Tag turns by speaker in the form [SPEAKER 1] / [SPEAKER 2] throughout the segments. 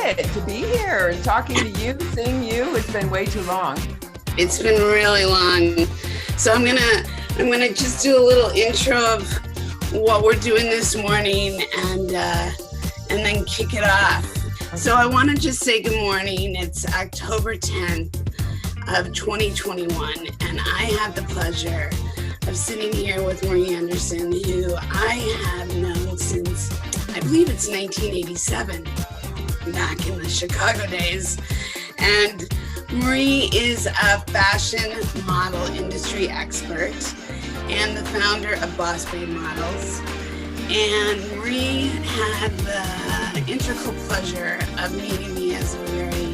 [SPEAKER 1] excited to be here and talking to you, seeing you. It's been way too long.
[SPEAKER 2] It's been really long. So I'm gonna just do a little intro of what we're doing this morning and then kick it off. Okay. So I want to just say good morning. It's October 10th of 2021, and I have the pleasure of sitting here with Marie Anderson, who I have known since, I believe it's 1987, back in the Chicago days. And Marie is a fashion model industry expert and the founder of Boss Babe Models. And Marie had the integral pleasure of meeting me as a very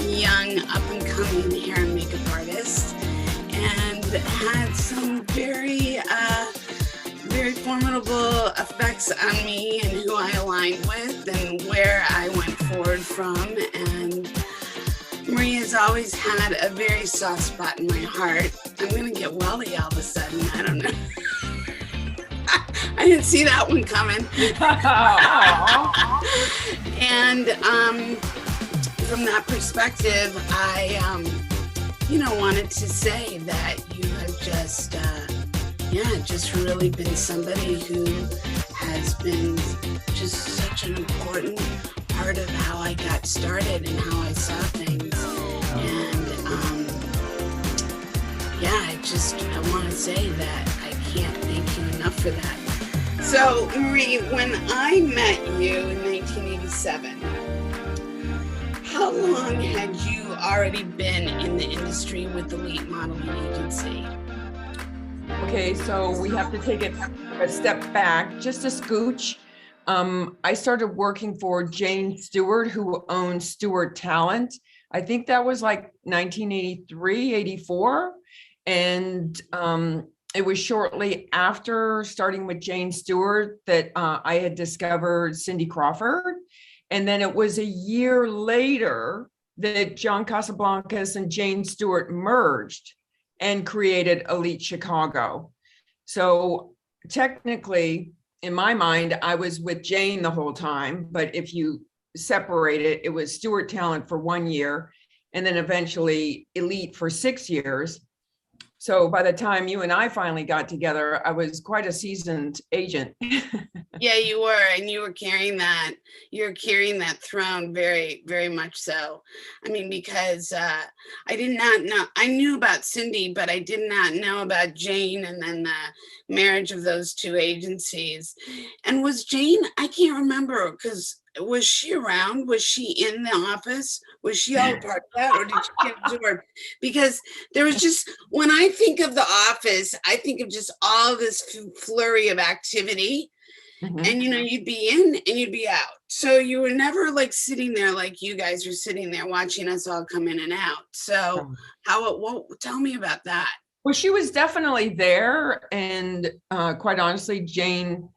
[SPEAKER 2] young, up-and-coming hair and makeup artist, and had some very formidable effects on me and who I aligned with and where I went forward from. And Marie has always had a very soft spot in my heart. I'm gonna get welly all of a sudden. I don't know. I didn't see that one coming. And from that perspective, I wanted to say that you have just really been somebody who has been just such an important part of how I got started and how I saw things. And I want to say that I can't thank you enough for that. So Marie, when I met you in 1987, how long had you already been in the industry with Elite Modeling Agency?
[SPEAKER 1] Okay, so we have to take it a step back, just a scooch. I started working for Jane Stewart, who owned Stewart Talent. I think that was like 1983, 84. And it was shortly after starting with Jane Stewart that I had discovered Cindy Crawford. And then it was a year later that John Casablancas and Jane Stewart merged and created Elite Chicago. So technically, in my mind, I was with Jane the whole time, but if you separate it, it was Stewart Talent for 1 year, and then eventually Elite for 6 years. So by the time you and I finally got together, I was quite a seasoned agent.
[SPEAKER 2] Yeah, you were, and you were carrying that. You're carrying that throne very, very much so. I mean, because I did not know. I knew about Cindy, but I did not know about Jane, and then the marriage of those two agencies. And was Jane? I can't remember, because was she around? Was she in the office? Was she all part of that, or did she get absorbed? Because there was just, when I think of the office, I think of just all this flurry of activity. Mm-hmm. And you'd be in and you'd be out. So you were never like sitting there like you guys are sitting there watching us all come in and out. So tell me about that.
[SPEAKER 1] Well, she was definitely there, and quite honestly, Jane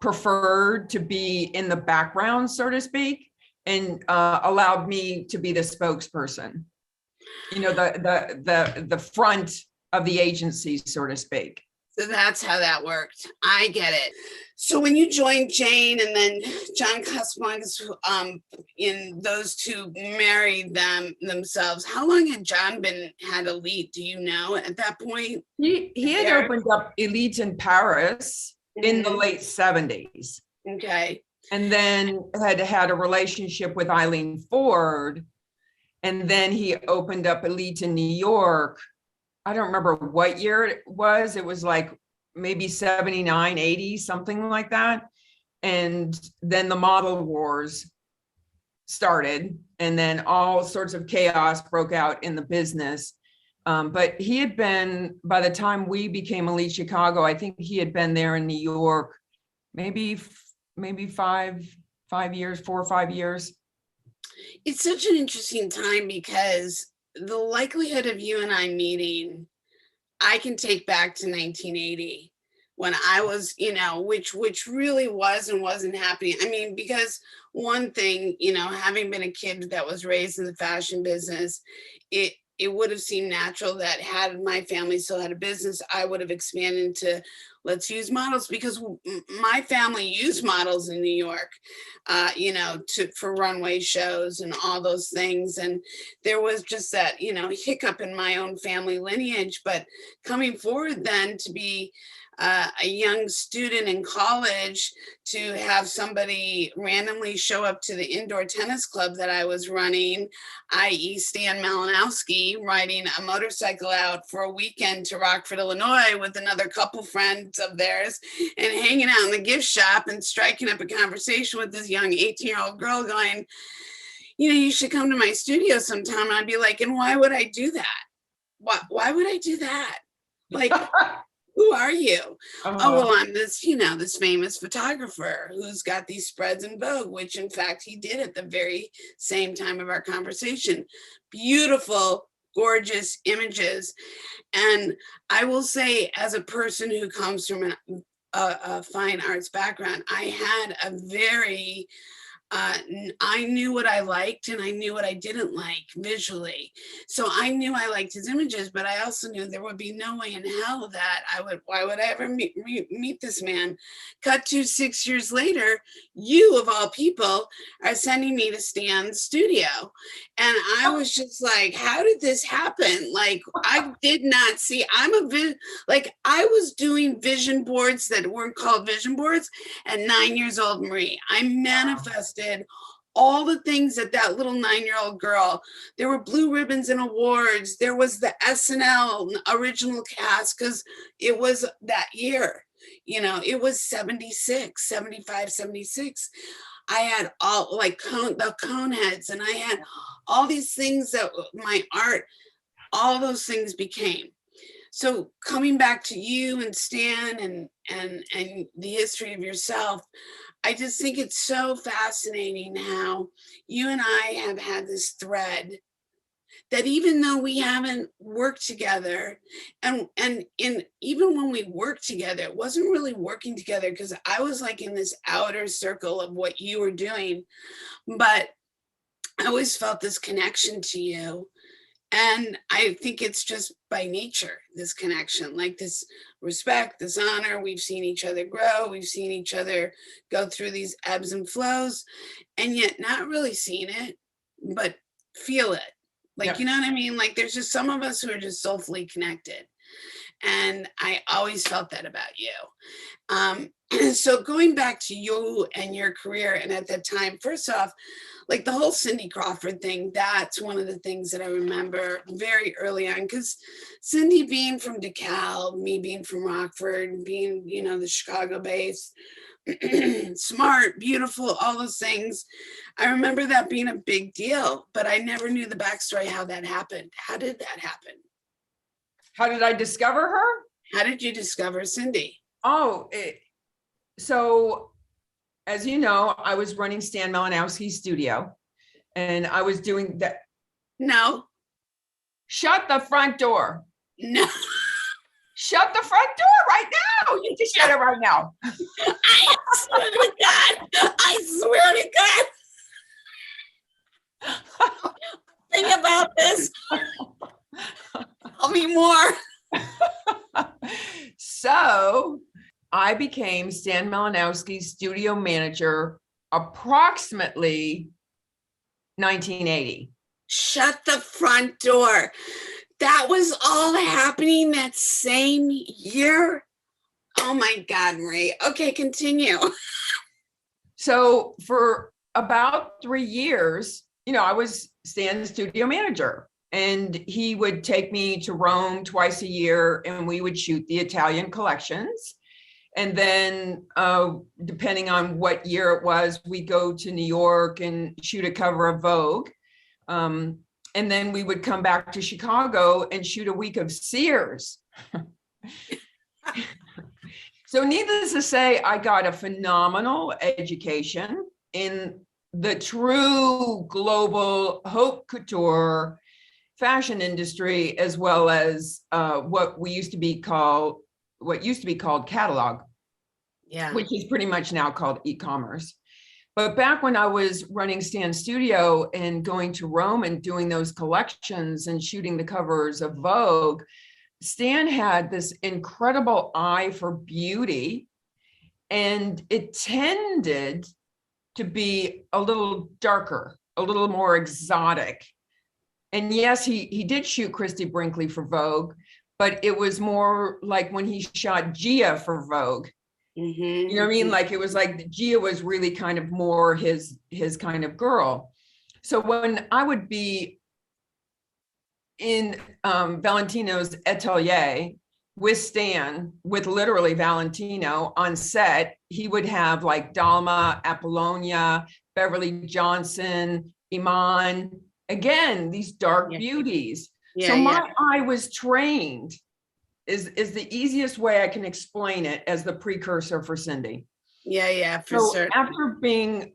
[SPEAKER 1] preferred to be in the background, so to speak, and allowed me to be the spokesperson. The front of the agency, so to speak.
[SPEAKER 2] So that's how that worked. I get it. So when you joined Jane and then John Casablancas, in those two married themselves, how long had John had Elite? Do you know at that point?
[SPEAKER 1] He had opened up Elite in Paris in the late 70s.
[SPEAKER 2] Okay.
[SPEAKER 1] And then had a relationship with Eileen Ford. And then he opened up Elite in New York. I don't remember what year it was. It was like maybe 79, 80, something like that. And then the model wars started, and then all sorts of chaos broke out in the business. But he had been, by the time we became Elite Chicago, I think he had been there in New York, maybe 4 or 5 years.
[SPEAKER 2] It's such an interesting time because the likelihood of you and I meeting, I can take back to 1980 when I was, which really was and wasn't happening. I mean, because one thing, having been a kid that was raised in the fashion business, it would have seemed natural that had my family still had a business, I would have expanded into let's use models, because my family used models in New York, you know, for runway shows and all those things. And there was just that, you know, hiccup in my own family lineage. But coming forward then to be a young student in college, to have somebody randomly show up to the indoor tennis club that I was running, i.e. Stan Malinowski, riding a motorcycle out for a weekend to Rockford, Illinois with another couple friends of theirs, and hanging out in the gift shop and striking up a conversation with this young 18-year-old girl going, you know, you should come to my studio sometime. And I'd be like, and why would I do that? Why would I do that? Like, who are you? Oh, well, I'm this, you know, this famous photographer who's got these spreads in Vogue, which in fact he did at the very same time of our conversation. Beautiful, gorgeous images. And I will say, as a person who comes from a fine arts background, I had a very, I knew what I liked and I knew what I didn't like visually. So I knew I liked his images, but I also knew there would be no way in hell that why would I ever meet this man? Cut to 6 years later, you of all people are sending me to Stan's studio. And I was just like, how did this happen? Like, I did not see, like I was doing vision boards that weren't called vision boards at 9 years old, Marie. I manifested all the things that little 9-year-old girl. There were blue ribbons and awards. There was the SNL original cast, because it was that year, you know, it was 76, 75, 76. I had all like the cone heads, and I had all these things that my art, all those things became. So coming back to you and Stan and the history of yourself, I just think it's so fascinating how you and I have had this thread that even though we haven't worked together, and even when we worked together, it wasn't really working together because I was like in this outer circle of what you were doing, but I always felt this connection to you. And I think it's just by nature, this connection, like this respect, this honor. We've seen each other grow. We've seen each other go through these ebbs and flows, and yet not really seeing it, but feel it. Like, yeah. You know what I mean? Like there's just some of us who are just soulfully connected. And I always felt that about you. So going back to you and your career, and at that time, first off, like the whole Cindy Crawford thing, that's one of the things that I remember very early on, because Cindy being from DeKalb, me being from Rockford, being, you know, the Chicago base, smart, beautiful, all those things. I remember that being a big deal, but I never knew the backstory, how that happened. How did that happen?
[SPEAKER 1] How did I discover her?
[SPEAKER 2] How did you discover Cindy?
[SPEAKER 1] So as you know, I was running Stan Malinowski's studio, and I was doing that.
[SPEAKER 2] No.
[SPEAKER 1] Shut the front door.
[SPEAKER 2] No.
[SPEAKER 1] Shut the front door right now. You can shut it right now.
[SPEAKER 2] I swear to God. I swear to God. Think about this. Tell me more.
[SPEAKER 1] So I became Stan Malinowski's studio manager approximately 1980.
[SPEAKER 2] Shut the front door. That was all happening that same year? Oh my God, Marie. Okay, continue.
[SPEAKER 1] So for about 3 years, you know, I was Stan's studio manager, and he would take me to Rome twice a year, and we would shoot the Italian collections. And then depending on what year it was, we'd go to New York and shoot a cover of Vogue. And then we would come back to Chicago and shoot a week of Sears. So needless to say, I got a phenomenal education in the true global haute couture fashion industry, as well as what used to be called catalog,
[SPEAKER 2] yeah,
[SPEAKER 1] which is pretty much now called e-commerce. But back when I was running Stan's studio and going to Rome and doing those collections and shooting the covers of Vogue, Stan had this incredible eye for beauty, and it tended to be a little darker, a little more exotic. And yes, he did shoot Christy Brinkley for Vogue, but it was more like when he shot Gia for Vogue. You know what I mean? Like it was like Gia was really kind of more his kind of girl. So when I would be in Valentino's atelier with Stan, with literally Valentino on set, he would have like Dalma, Apollonia, Beverly Johnson, Iman, again, these dark beauties. So my eye was trained is the easiest way I can explain it as the precursor for Cindy.
[SPEAKER 2] For certain.
[SPEAKER 1] After being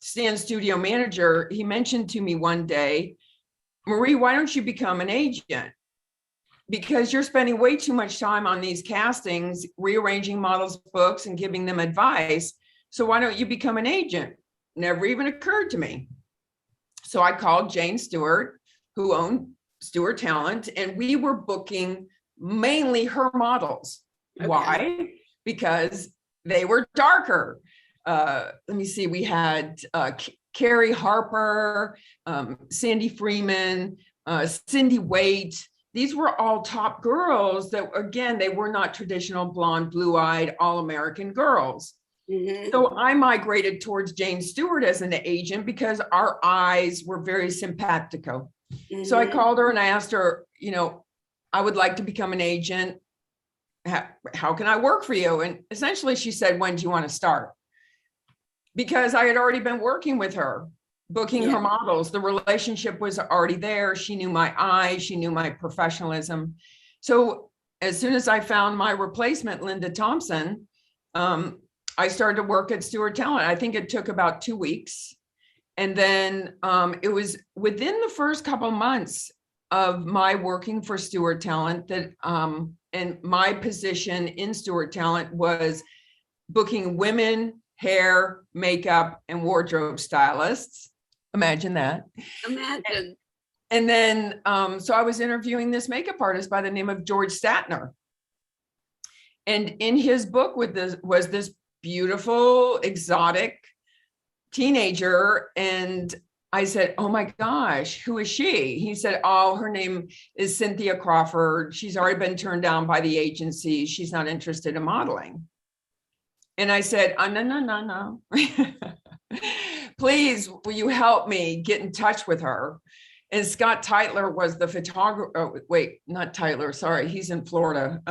[SPEAKER 1] Stan's studio manager, he mentioned to me one day, Marie, why don't you become an agent? Because you're spending way too much time on these castings, rearranging models' books and giving them advice. So why don't you become an agent? Never even occurred to me. So I called Jane Stewart, who owned Stewart Talent, and we were booking mainly her models. Okay. Why? Because they were darker. Let me see, we had Carrie Harper, Sandy Freeman, Cindy Waite. These were all top girls that, again, they were not traditional blonde, blue-eyed, all-American girls. So I migrated towards Jane Stewart as an agent because our eyes were very simpatico. So I called her and I asked her, you know, I would like to become an agent. How can I work for you? And essentially she said, when do you want to start? Because I had already been working with her, booking her models. The relationship was already there. She knew my eyes. She knew my professionalism. So as soon as I found my replacement, Linda Thompson, I started to work at Stewart Talent. I think it took about 2 weeks. And then it was within the first couple of months of my working for Stewart Talent that, and my position in Stewart Talent was booking women, hair, makeup, and wardrobe stylists. Imagine that.
[SPEAKER 2] Imagine.
[SPEAKER 1] And then, so I was interviewing this makeup artist by the name of George Statner. And in his book was this beautiful, exotic teenager. And I said, oh my gosh, who is she? He said, oh, her name is Cynthia Crawford. She's already been turned down by the agency. She's not interested in modeling. And I said, oh, no. Please, will you help me get in touch with her? And Scott Tytler was the photographer. Oh, wait, not Tytler. Sorry, he's in Florida.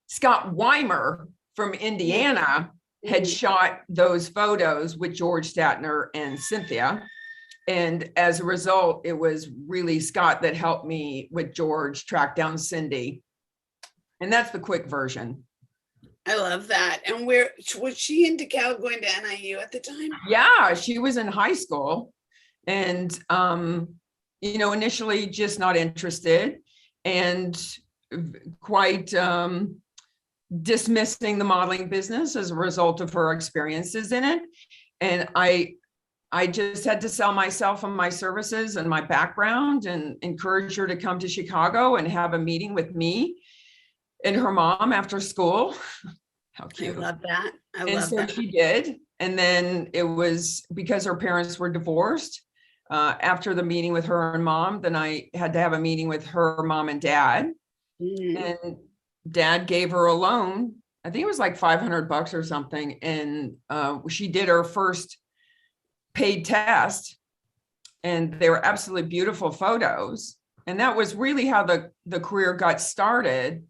[SPEAKER 1] Scott Weimer from Indiana had shot those photos with George Statner and Cynthia. And as a result, it was really Scott that helped me with George track down Cindy. And that's the quick version.
[SPEAKER 2] I love that. And where was she in DeKalb going to NIU at the time?
[SPEAKER 1] Yeah, she was in high school. And, you know, initially just not interested and quite dismissing the modeling business as a result of her experiences in it. And I just had to sell myself and my services and my background and encourage her to come to Chicago and have a meeting with me and her mom after school. How cute.
[SPEAKER 2] I love that.
[SPEAKER 1] So she did. And then it was because her parents were divorced. After the meeting with her and mom, then I had to have a meeting with her mom and dad. And dad gave her a loan. I think it was like $500 or something. And she did her first paid test. And they were absolutely beautiful photos. And that was really how the career got started.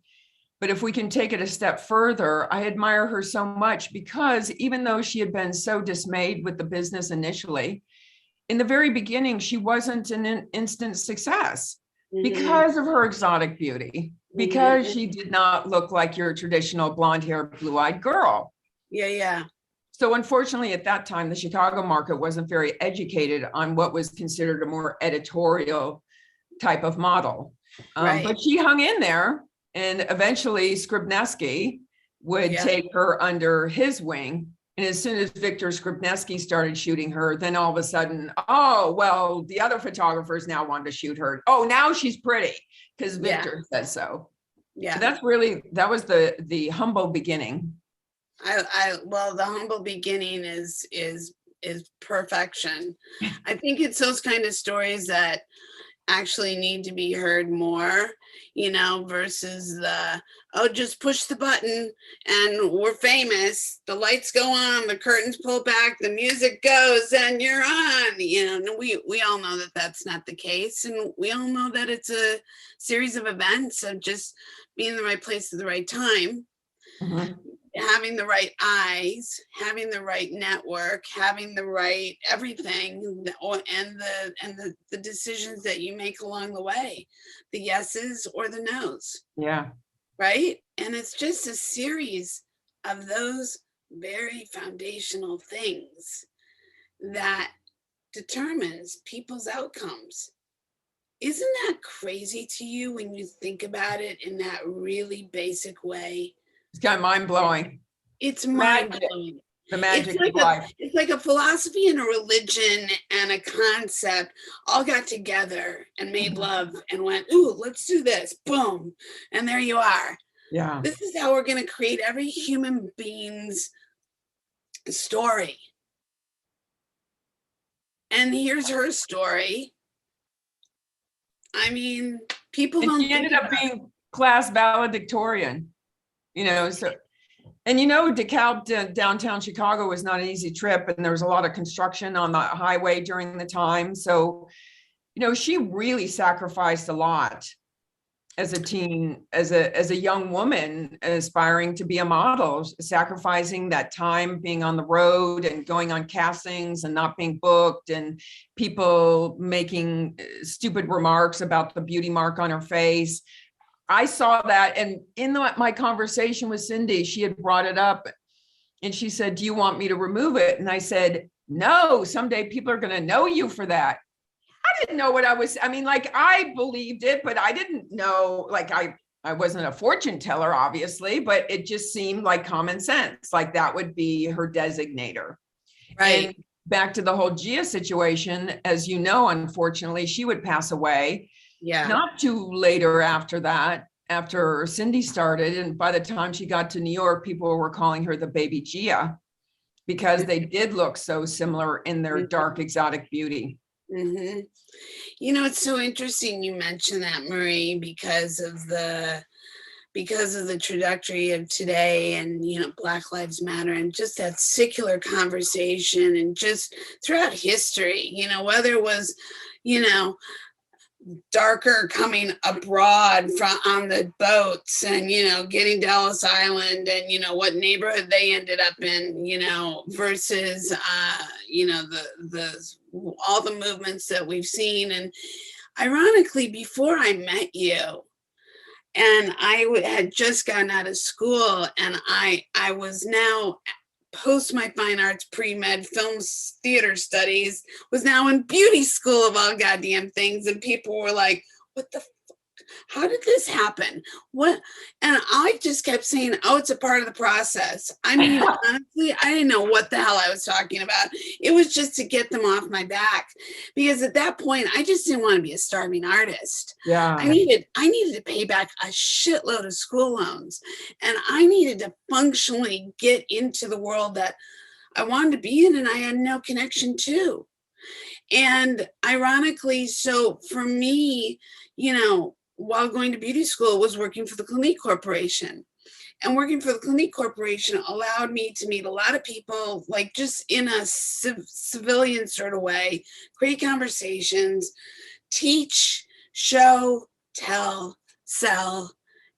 [SPEAKER 1] But if we can take it a step further, I admire her so much because even though she had been so dismayed with the business initially, in the very beginning, she wasn't an instant success because of her exotic beauty, because she did not look like your traditional blonde hair, blue-eyed girl.
[SPEAKER 2] Yeah.
[SPEAKER 1] So unfortunately, at that time, the Chicago market wasn't very educated on what was considered a more editorial type of model. But she hung in there. And eventually Scribneski would take her under his wing And as soon as Victor Skripneski started shooting her, then all of a sudden, oh, well, the other photographers now want to shoot her. Oh, now she's pretty because Victor says so.
[SPEAKER 2] Yeah.
[SPEAKER 1] So that was the humble beginning.
[SPEAKER 2] Well, the humble beginning is perfection. I think it's those kind of stories that actually need to be heard more, versus just push the button and we're famous. The lights go on, the curtains pull back, the music goes, and you're on. And we all know that that's not the case, and we all know that it's a series of events of just being in the right place at the right time. Mm-hmm. Having the right eyes, having the right network, having the right everything, and the decisions that you make along the way, the yeses or the nos.
[SPEAKER 1] Yeah.
[SPEAKER 2] Right. And it's just a series of those very foundational things that determines people's outcomes. Isn't that crazy to you when you think about it in that really basic way?
[SPEAKER 1] It's kind of mind-blowing.
[SPEAKER 2] It's mind-blowing.
[SPEAKER 1] The magic
[SPEAKER 2] of
[SPEAKER 1] life.
[SPEAKER 2] It's like a philosophy and a religion and a concept all got together and made love and went, ooh, let's do this. Boom. And there you are.
[SPEAKER 1] Yeah.
[SPEAKER 2] This is how we're going to create every human being's story. And here's her story. I mean, people don't.
[SPEAKER 1] She ended up being class valedictorian. So, and DeKalb downtown Chicago was not an easy trip, and there was a lot of construction on the highway during the time. So, she really sacrificed a lot as a teen, as a young woman aspiring to be a model, sacrificing that time being on the road and going on castings and not being booked, and people making stupid remarks about the beauty mark on her face. I saw that, and in my conversation with Cindy, she had brought it up, and she said, do you want me to remove it? And I said, no, someday people are going to know you for that. I didn't know what I believed it, but I didn't know, I wasn't a fortune teller, obviously, but it just seemed like common sense, like that would be her designator. Right. And back to the whole Gia situation, as you know, unfortunately, she would pass away. Yeah. Not too later after that, after Cindy started. And by the time she got to New York, people were calling her the baby Gia because they did look so similar in their dark, exotic beauty.
[SPEAKER 2] Mm-hmm. It's so interesting you mentioned that, Marie, because of the trajectory of today and, Black Lives Matter and just that secular conversation and just throughout history, whether it was, darker coming abroad on the boats and, getting to Ellis Island and, what neighborhood they ended up in, versus, all the movements that we've seen. And ironically, before I met you, and I had just gotten out of school, and I was now post my fine arts pre-med films theater studies, was now in beauty school of all goddamn things, and people were like, what the fuck? How did this happen? What? And I just kept saying, oh, it's a part of the process. I mean, honestly, I didn't know what the hell I was talking about. It was just to get them off my back, because at that point I just didn't want to be a starving artist. Yeah. I needed to pay back a shitload of school loans, and I needed to functionally get into the world that I wanted to be in and I had no connection to. And ironically, so for me, while going to beauty school, was working for the Clinique Corporation. And working for the Clinique Corporation allowed me to meet a lot of people, like just in a civilian sort of way, create conversations, teach, show, tell, sell,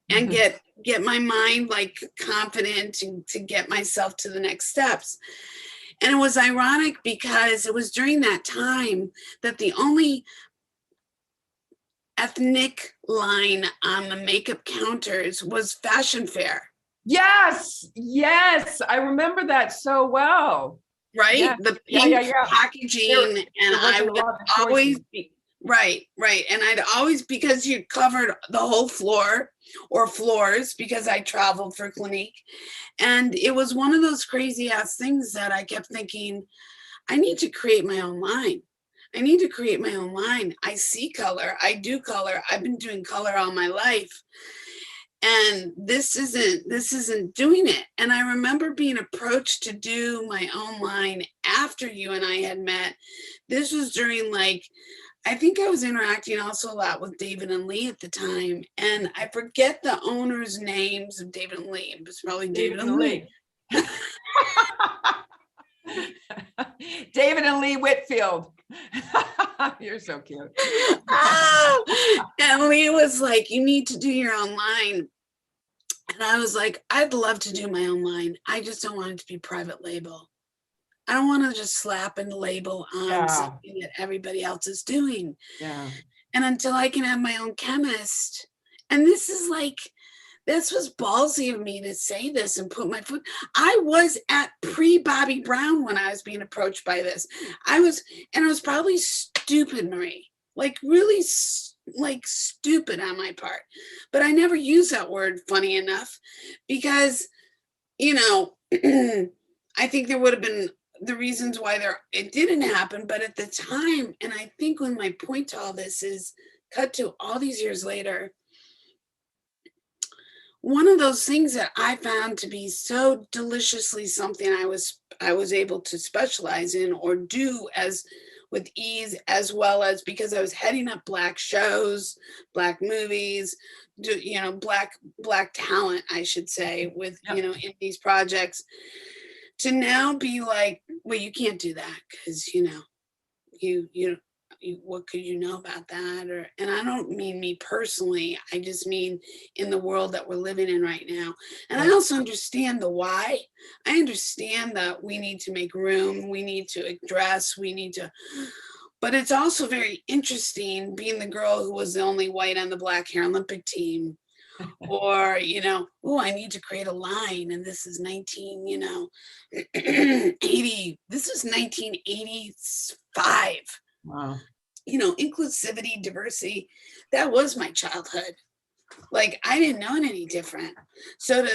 [SPEAKER 2] and get my mind like confident to get myself to the next steps. And it was ironic because it was during that time that the only ethnic line on the makeup counters was Fashion Fair.
[SPEAKER 1] Yes, I remember that so well.
[SPEAKER 2] Right? Yeah. The pink packaging, and I would always be Right, right. And I'd always, because you covered the whole floor or floors, because I traveled for Clinique. And it was one of those crazy ass things that I kept thinking, I need to create my own line. I need to create my own line. I see color. I do color. I've been doing color all my life. And this isn't doing it. And I remember being approached to do my own line after you and I had met. This was during, like, I think I was interacting also a lot with David and Lee at the time. And I forget the owners' names of David and Lee. It was probably David and Lee.
[SPEAKER 1] David and Lee Whitfield. You're so cute.
[SPEAKER 2] And Lee was like, you need to do your own line. And I was like, I'd love to do my own line. I just don't want it to be private label. I don't want to just slap a label on something that everybody else is doing.
[SPEAKER 1] Yeah.
[SPEAKER 2] And until I can have my own chemist. And this is like, this was ballsy of me to say this and put my foot. I was at pre-Bobby Brown when I was being approached by this. And it was probably stupid, Marie, like really like stupid on my part. But I never use that word, funny enough, because, you know, I think there would have been the reasons why it didn't happen. But at the time, and I think when my point to all this is cut to all these years later, one of those things that I found to be so deliciously something I was able to specialize in or do as with ease, as well as because I was heading up Black shows, Black movies, Black talent, I should say, with, in these projects, to now be like, well, you can't do that because, what could you know about that? And I don't mean me personally. I just mean in the world that we're living in right now. And I also understand the why. I understand that we need to make room. We need to address, but it's also very interesting being the girl who was the only white on the Black hair Olympic team. Or, I need to create a line, and this is 1980. This is 1985.
[SPEAKER 1] Wow.
[SPEAKER 2] Inclusivity, diversity, that was my childhood. Like, I didn't know it any different. So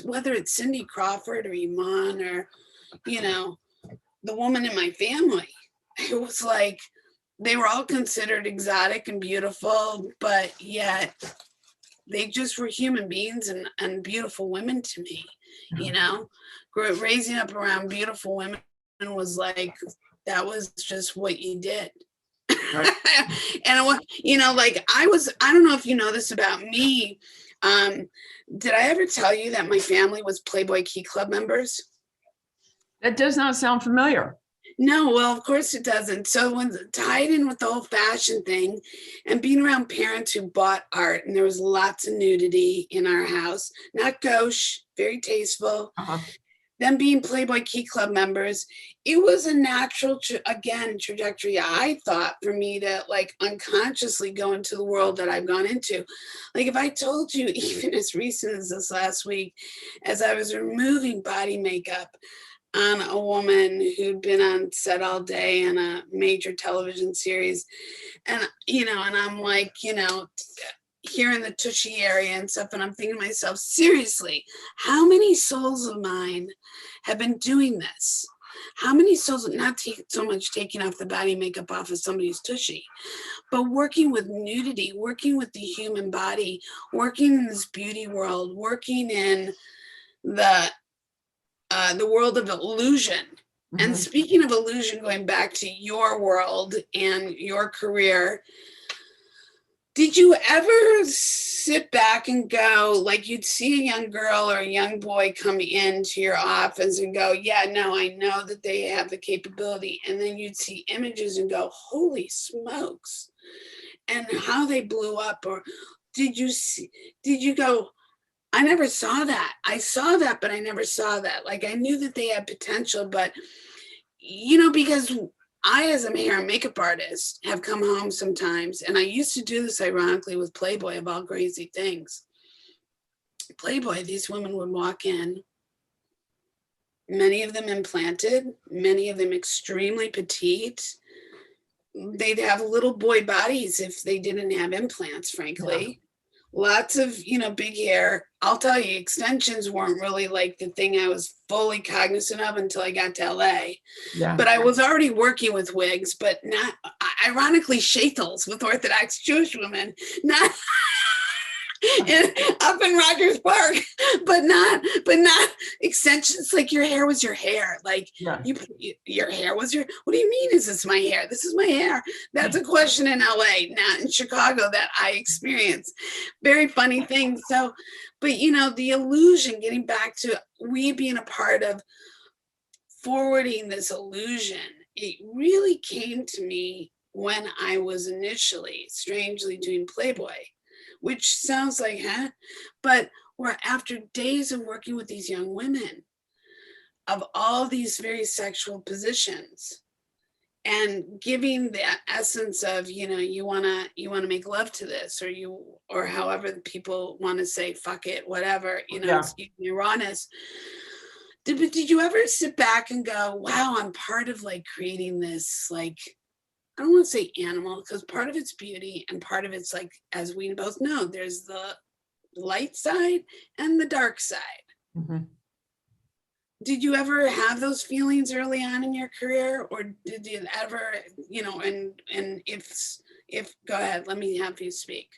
[SPEAKER 2] whether it's Cindy Crawford or Iman or, the woman in my family, it was like, they were all considered exotic and beautiful, but yet they just were human beings and beautiful women to me, raising up around beautiful women was like, that was just what you did. Right. And I don't know if you know this about me. Did I ever tell you that my family was Playboy Key Club members?
[SPEAKER 1] That does not sound familiar.
[SPEAKER 2] No, well, of course it doesn't. So when tied in with the whole fashion thing and being around parents who bought art, and there was lots of nudity in our house, not gauche, very tasteful.
[SPEAKER 1] Uh-huh.
[SPEAKER 2] Them being Playboy Key Club members, it was a natural, trajectory, I thought, for me to like unconsciously go into the world that I've gone into. Like if I told you, even as recent as this last week, as I was removing body makeup on a woman who'd been on set all day in a major television series, and I'm like, here in the tushy area and stuff, and I'm thinking to myself, seriously, how many souls of mine have been doing this? How many souls, not so much taking off the body makeup off of somebody's tushy, but working with nudity, working with the human body, working in this beauty world, working in the world of illusion. Mm-hmm. And speaking of illusion, going back to your world and your career, did you ever sit back and go, like you'd see a young girl or a young boy come into your office and go, yeah, no, I know that they have the capability. And then you'd see images and go, holy smokes, and how they blew up? Or did you go, I never saw that. I saw that, but I never saw that. Like I knew that they had potential, but because I, as a hair and makeup artist, have come home sometimes, and I used to do this ironically with Playboy of all crazy things. Playboy, these women would walk in, many of them implanted, many of them extremely petite, they'd have little boy bodies if they didn't have implants, frankly. Lots of, big hair. I'll tell you, extensions weren't really like the thing I was fully cognizant of until I got to LA.
[SPEAKER 1] Yeah.
[SPEAKER 2] But I was already working with wigs, but not, ironically, shaitels with Orthodox Jewish women, not up in Rogers Park, but not extensions. Like your hair was your hair. Like your hair was your, what do you mean? Is this my hair? This is my hair. That's a question in LA, not in Chicago, that I experienced. Very funny thing. So, but the illusion, getting back to we being a part of forwarding this illusion, it really came to me when I was initially strangely doing Playboy, which sounds like, but we're after days of working with these young women of all these very sexual positions and giving the essence of, you want to make love to this, or however people want to say, fuck it, whatever, excuse me, rawness. Did you ever sit back and go, wow, I'm part of like creating this, like, I don't want to say animal, because part of it's beauty and part of it's like, as we both know, there's the light side and the dark side. Mm-hmm. Did you ever have those feelings early on in your career, or did you ever, and if go ahead, let me have you speak.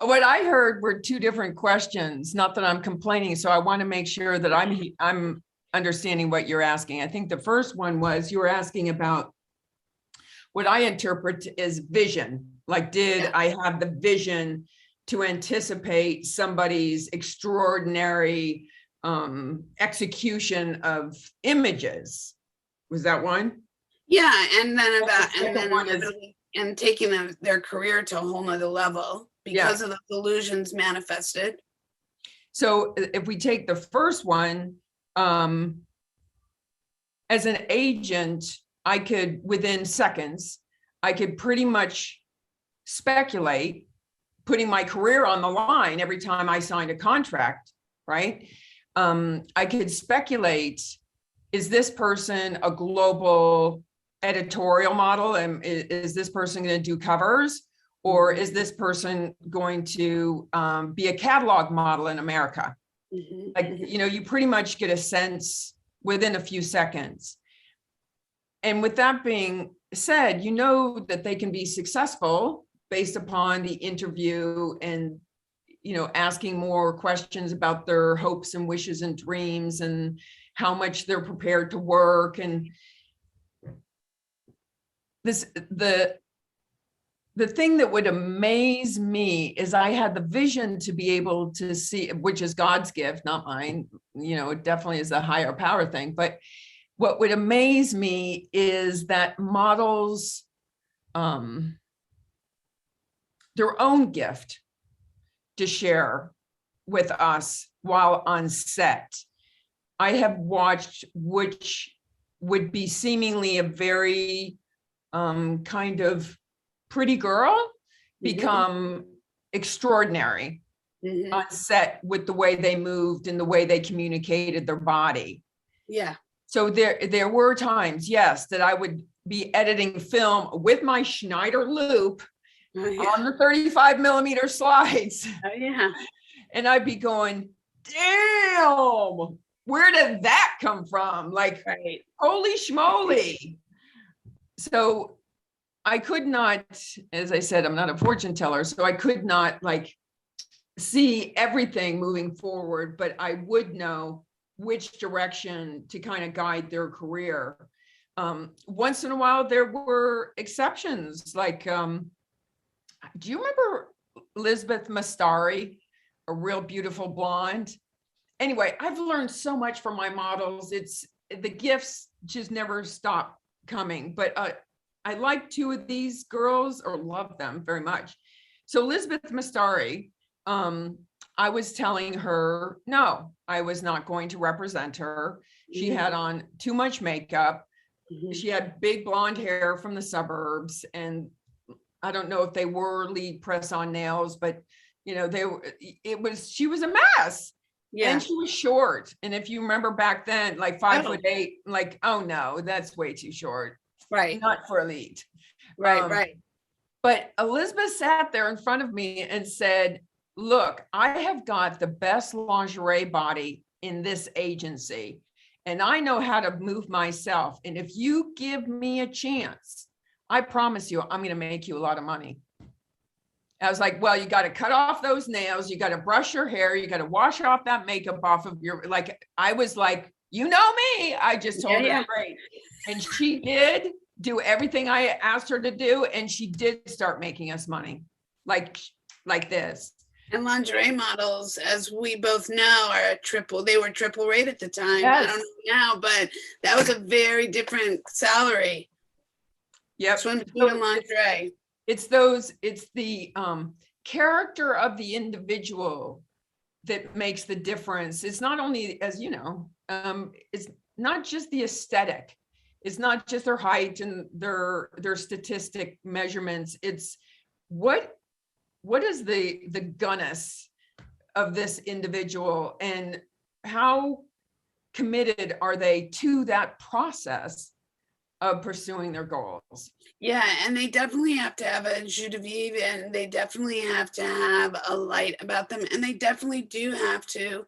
[SPEAKER 1] What I heard were two different questions, not that I'm complaining. So I want to make sure that I'm understanding what you're asking. I think the first one was you were asking about what I interpret as vision. Like, did I have the vision to anticipate somebody's extraordinary execution of images? Was that one?
[SPEAKER 2] Yeah, and then taking their career to a whole nother level because of the illusions manifested.
[SPEAKER 1] So if we take the first one, as an agent, I could, within seconds, I could pretty much speculate, putting my career on the line every time I signed a contract, right? I could speculate, is this person a global editorial model? And is this person going to do covers? Or is this person going to be a catalog model in America? Mm-hmm. Like, you pretty much get a sense within a few seconds. And with that being said, that they can be successful based upon the interview and, asking more questions about their hopes and wishes and dreams and how much they're prepared to work. And the thing that would amaze me is I had the vision to be able to see, which is God's gift, not mine. It definitely is a higher power thing. But what would amaze me is that models, their own gift to share with us while on set. I have watched, which would be seemingly a very kind of pretty girl become extraordinary on set with the way they moved and the way they communicated their body. Yeah. So there were times, yes, that I would be editing film with my Schneider loop on the 35 millimeter slides. Oh yeah. And I'd be going, damn, where did that come from? Like, holy schmoly. So I could not, as I said, I'm not a fortune teller, so I could not see everything moving forward, but I would know which direction to kind of guide their career. Once in a while, there were exceptions. Like, do you remember Elizabeth Mastari, a real beautiful blonde? Anyway, I've learned so much from my models. It's the gifts just never stop coming, but I like two of these girls, or love them very much. So Elizabeth Mastari, I was telling her, no, I was not going to represent her. She had on too much makeup. She had big blonde hair from the suburbs. And I don't know if they were lead press on nails, but she was a mess. Yeah. And she was short. And if you remember back then, like 5'8", like, oh no, that's way too short.
[SPEAKER 2] Right.
[SPEAKER 1] not for elite.
[SPEAKER 2] Right. Right.
[SPEAKER 1] But Elizabeth sat there in front of me and said, look, I have got the best lingerie body in this agency, and I know how to move myself. And if you give me a chance, I promise you, I'm going to make you a lot of money. I was like, well, you got to cut off those nails. You got to brush your hair. You got to wash off that makeup off of your, like, I was like, you know me. I just told her, great. And she did do everything I asked her to do. And she did start making us money like this.
[SPEAKER 2] And lingerie models, as we both know, they were triple rate at the time.
[SPEAKER 1] Yes.
[SPEAKER 2] I don't know now, but that was a very different salary.
[SPEAKER 1] Yep.
[SPEAKER 2] Swimsuit and lingerie.
[SPEAKER 1] It's the character of the individual that makes the difference. It's not only, as you know, it's not just the aesthetic. It's not just their height and their statistic measurements. It's what is the gunness of this individual, and how committed are they to that process of pursuing their goals?
[SPEAKER 2] Yeah, and they definitely have to have a jus de vivre, and they definitely have to have a light about them, and they definitely do have to,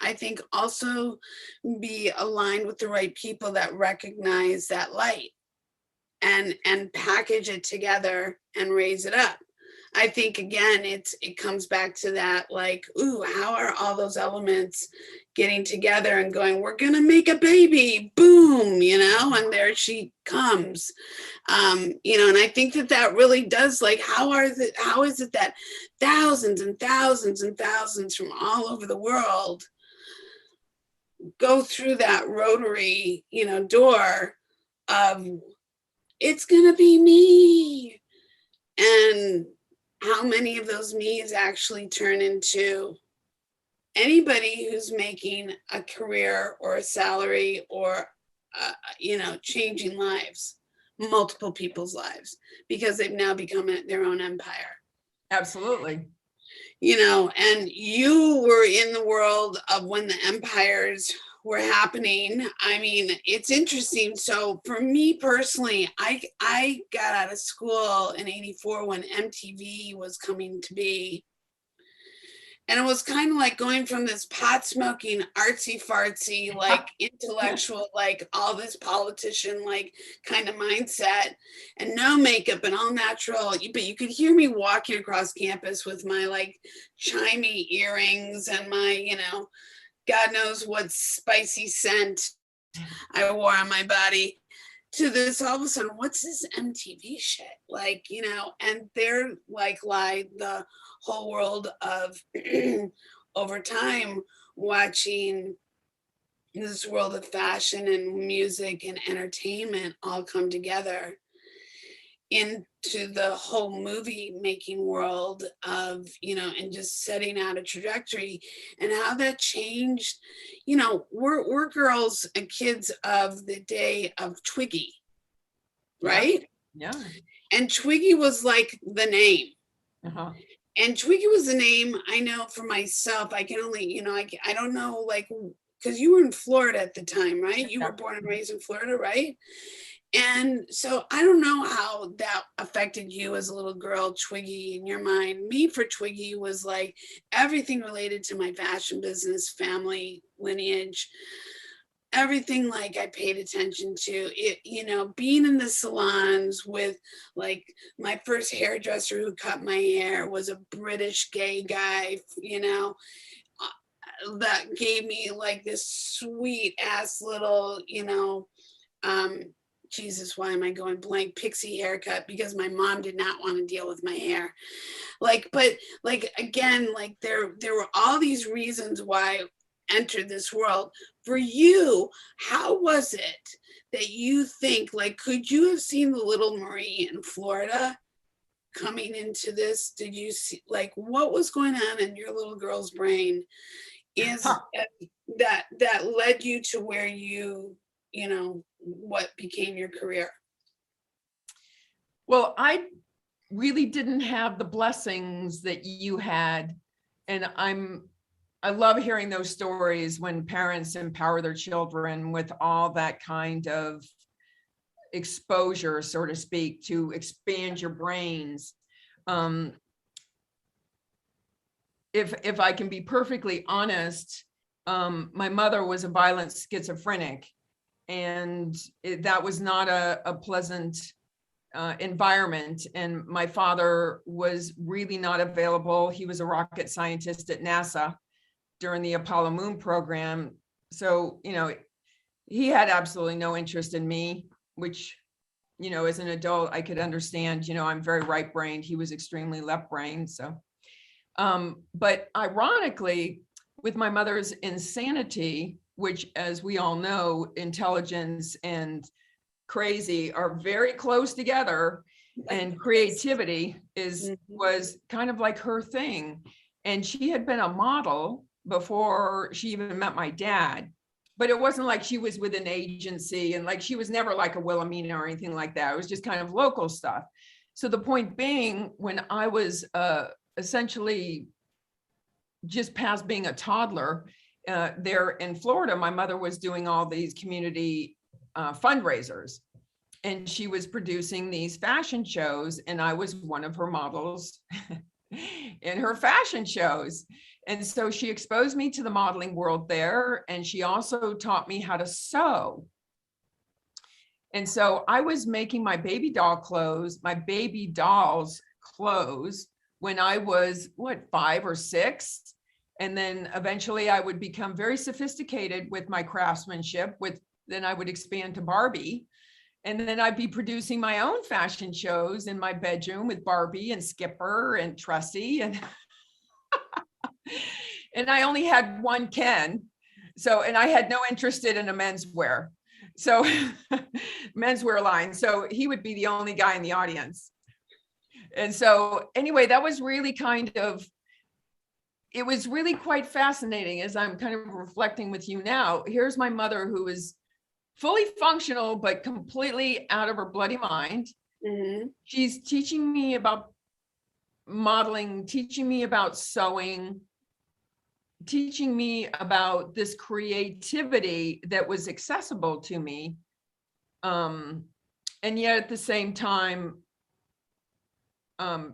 [SPEAKER 2] I think, also be aligned with the right people that recognize that light and package it together and raise it up. I think, again, it comes back to that, like, ooh, how are all those elements getting together and going, we're gonna make a baby, boom, and there she comes. And I think that really does, like, how is it that thousands and thousands and thousands from all over the world go through that rotary, door of, it's gonna be me, and how many of those me's actually turn into anybody who's making a career or a salary or, changing lives, multiple people's lives, because they've now become their own empire.
[SPEAKER 1] Absolutely.
[SPEAKER 2] And you were in the world of when the empires were happening. I mean, it's interesting. So for me personally, I got out of school in '84 when MTV was coming to be. And it was kind of like going from this pot smoking, artsy fartsy, like intellectual, like all this politician, like kind of mindset, and no makeup and all natural. But you could hear me walking across campus with my like chimey earrings and my, God knows what spicy scent I wore on my body, to this all of a sudden, what's this MTV shit? Like, and there like lie the whole world of over time watching this world of fashion and music and entertainment all come together into the whole movie making world of, and just setting out a trajectory, and how that changed. We're girls and kids of the day of Twiggy, right?
[SPEAKER 1] Yeah.
[SPEAKER 2] And Twiggy was like the name.
[SPEAKER 1] Uh-huh.
[SPEAKER 2] And Twiggy was the name, I know for myself. I can only, I don't know, like, because you were in Florida at the time, right? You were born and raised in Florida, right? And so I don't know how that affected you as a little girl, Twiggy, in your mind. Me, for Twiggy, was like everything related to my fashion business, family, lineage, everything like I paid attention to it, being in the salons with like my first hairdresser who cut my hair was a British gay guy, that gave me like this sweet ass little, Jesus, why am I going blank? Pixie haircut, because my mom did not want to deal with my hair. But again, like there were all these reasons why I entered this world. For you, how was it that you think, like, could you have seen the little Marie in Florida coming into this? Did you see, like, what was going on in your little girl's brain is that led you to where what became your career?
[SPEAKER 1] Well, I really didn't have the blessings that you had. And I love hearing those stories when parents empower their children with all that kind of exposure, so to speak, to expand your brains. If I can be perfectly honest, my mother was a violent schizophrenic, and that was not a pleasant environment. And my father was really not available. He was a rocket scientist at NASA during the Apollo moon program. So, he had absolutely no interest in me, which, as an adult, I could understand. I'm very right-brained. He was extremely left-brained. So, but ironically, with my mother's insanity, which, as we all know, intelligence and crazy are very close together, and creativity was kind of like her thing. And she had been a model before she even met my dad, but it wasn't like she was with an agency, and like she was never like a Wilhelmina or anything like that. It was just kind of local stuff. So the point being, when I was essentially just past being a toddler, there in Florida, my mother was doing all these community fundraisers, and she was producing these fashion shows, and I was one of her models in her fashion shows. And so she exposed me to the modeling world there, and she also taught me how to sew. And so I was making my baby dolls clothes when I was 5 or 6. And then eventually I would become very sophisticated with my craftsmanship, then I would expand to Barbie. And then I'd be producing my own fashion shows in my bedroom with Barbie and Skipper and Trussie. And and I only had one Ken. So, and I had no interest in a menswear. So menswear line. So he would be the only guy in the audience. And so anyway, that was really it was really quite fascinating as I'm kind of reflecting with you now. Here's my mother, who is fully functional, but completely out of her bloody mind. Mm-hmm. She's teaching me about modeling, teaching me about sewing, teaching me about this creativity that was accessible to me. And yet at the same time,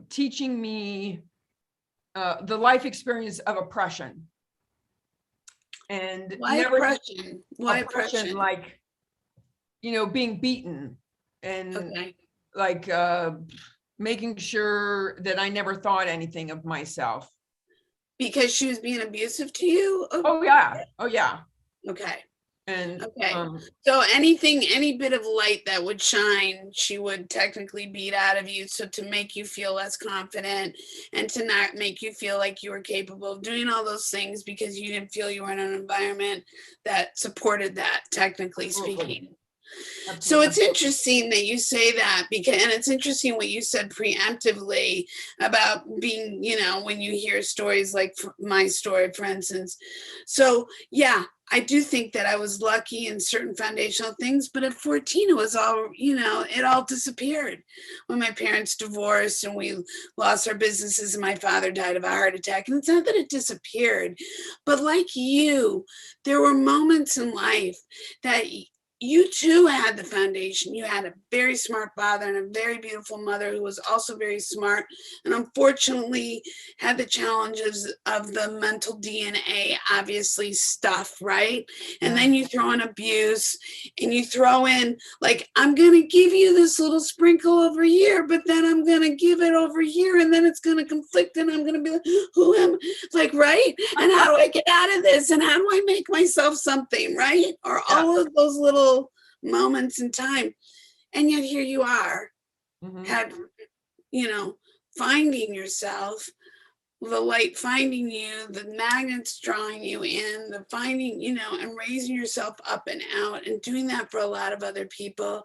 [SPEAKER 1] teaching me the life experience of oppression. And
[SPEAKER 2] why oppression? Why oppression?
[SPEAKER 1] Like, being beaten and like making sure that I never thought anything of myself.
[SPEAKER 2] Because she was being abusive to you?
[SPEAKER 1] Oh yeah.
[SPEAKER 2] Okay.
[SPEAKER 1] And
[SPEAKER 2] so any bit of light that would shine, she would technically beat out of you, so to make you feel less confident and to not make you feel like you were capable of doing all those things, because you didn't feel you were in an environment that supported that, technically speaking. Absolutely. So it's interesting that you say that, and it's interesting what you said preemptively about being, when you hear stories like my story, for instance. So yeah, I do think that I was lucky in certain foundational things, but at 14, it was all, it all disappeared when my parents divorced and we lost our businesses and my father died of a heart attack. And it's not that it disappeared, but like you, there were moments in life that you too had the foundation. You had a very smart father and a very beautiful mother who was also very smart, and unfortunately had the challenges of the mental DNA, obviously, stuff, right? And then you throw in abuse, and you throw in, like, I'm going to give you this little sprinkle over here, but then I'm going to give it over here, and then it's going to conflict, and I'm going to be like, who am I? Like, right? And how do I get out of this? And how do I make myself something, right? Or all of those little moments in time. And yet here you are, had, finding yourself, the light finding you, the magnets drawing you in, the finding, and raising yourself up and out, and doing that for a lot of other people.